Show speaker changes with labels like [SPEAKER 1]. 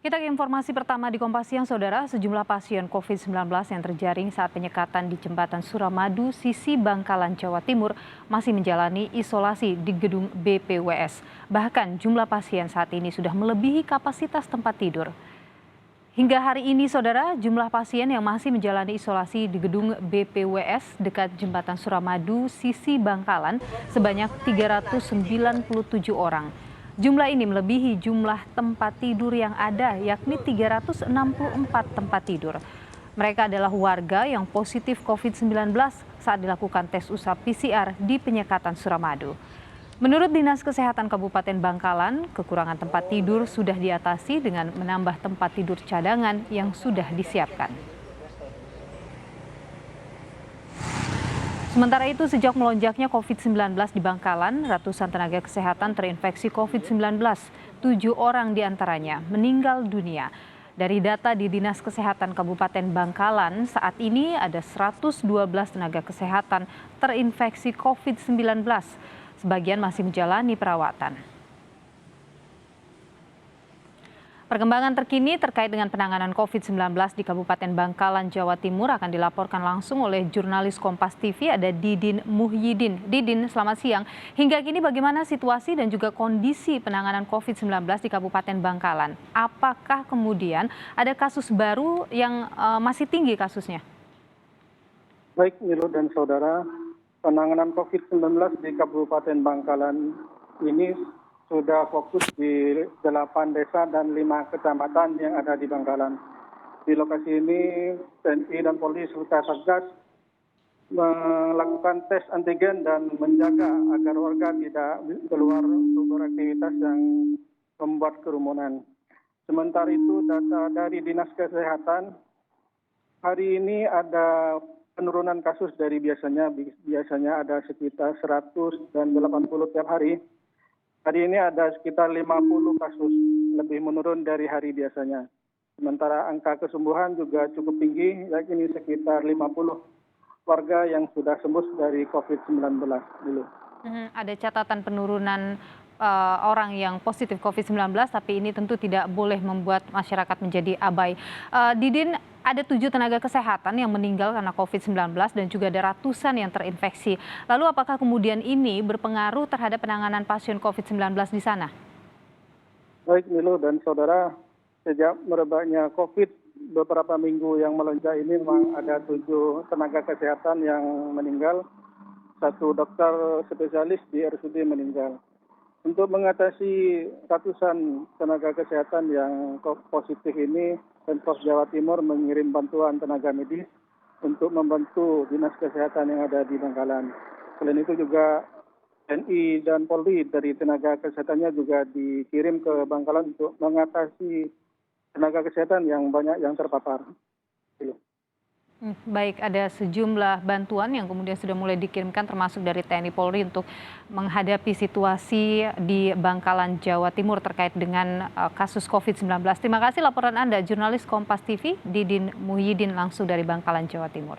[SPEAKER 1] Kita ke informasi pertama di Kompas Siang, Saudara. Sejumlah pasien COVID-19 yang terjaring saat penyekatan di Jembatan Suramadu, sisi Bangkalan, Jawa Timur, masih menjalani isolasi di gedung BPWS. Bahkan jumlah pasien saat ini sudah melebihi kapasitas tempat tidur. Hingga hari ini, Saudara, jumlah pasien yang masih menjalani isolasi di gedung BPWS dekat Jembatan Suramadu, sisi Bangkalan, sebanyak 397 orang. Jumlah ini melebihi jumlah tempat tidur yang ada, yakni 364 tempat tidur. Mereka adalah warga yang positif COVID-19 saat dilakukan tes usap PCR di penyekatan Suramadu. Menurut Dinas Kesehatan Kabupaten Bangkalan, kekurangan tempat tidur sudah diatasi dengan menambah tempat tidur cadangan yang sudah disiapkan. Sementara itu, sejak melonjaknya COVID-19 di Bangkalan, ratusan tenaga kesehatan terinfeksi COVID-19. 7 orang diantaranya meninggal dunia. Dari data di Dinas Kesehatan Kabupaten Bangkalan, saat ini ada 112 tenaga kesehatan terinfeksi COVID-19. Sebagian masih menjalani perawatan. Perkembangan terkini terkait dengan penanganan COVID-19 di Kabupaten Bangkalan, Jawa Timur akan dilaporkan langsung oleh jurnalis Kompas TV, ada Didin Muhyiddin. Didin, selamat siang. Hingga kini bagaimana situasi dan juga kondisi penanganan COVID-19 di Kabupaten Bangkalan? Apakah kemudian ada kasus baru yang masih tinggi kasusnya?
[SPEAKER 2] Baik, Milo dan saudara, penanganan COVID-19 di Kabupaten Bangkalan ini sudah fokus di 8 desa dan 5 kecamatan yang ada di Bangkalan. Di lokasi ini TNI dan Polri serta Satgas melakukan tes antigen dan menjaga agar warga tidak keluar untuk beraktivitas yang membuat kerumunan. Sementara itu, data dari Dinas Kesehatan, hari ini ada penurunan kasus dari biasanya ada sekitar 100 dan 80 tiap hari. Hari ini ada sekitar 50 kasus, lebih menurun dari hari biasanya. Sementara angka kesembuhan juga cukup tinggi, yakni sekitar 50 warga yang sudah sembuh dari COVID-19 dulu.
[SPEAKER 1] Ada catatan penurunan orang yang positif COVID-19, tapi ini tentu tidak boleh membuat masyarakat menjadi abai. Didin, ada 7 tenaga kesehatan yang meninggal karena COVID-19 dan juga ada ratusan yang terinfeksi. Lalu apakah kemudian ini berpengaruh terhadap penanganan pasien COVID-19 di sana?
[SPEAKER 2] Baik, Milo dan saudara, sejak merebaknya COVID beberapa minggu yang melonjak ini memang ada 7 tenaga kesehatan yang meninggal, 1 dokter spesialis di RSUD meninggal. Untuk mengatasi ratusan tenaga kesehatan yang positif ini, Pemprov Jawa Timur mengirim bantuan tenaga medis untuk membantu Dinas Kesehatan yang ada di Bangkalan. Selain itu juga TNI dan Polri dari tenaga kesehatannya juga dikirim ke Bangkalan untuk mengatasi tenaga kesehatan yang banyak yang terpapar.
[SPEAKER 1] Baik, ada sejumlah bantuan yang kemudian sudah mulai dikirimkan termasuk dari TNI Polri untuk menghadapi situasi di Bangkalan, Jawa Timur terkait dengan kasus COVID-19. Terima kasih laporan Anda, jurnalis Kompas TV Didin Muhyiddin langsung dari Bangkalan, Jawa Timur.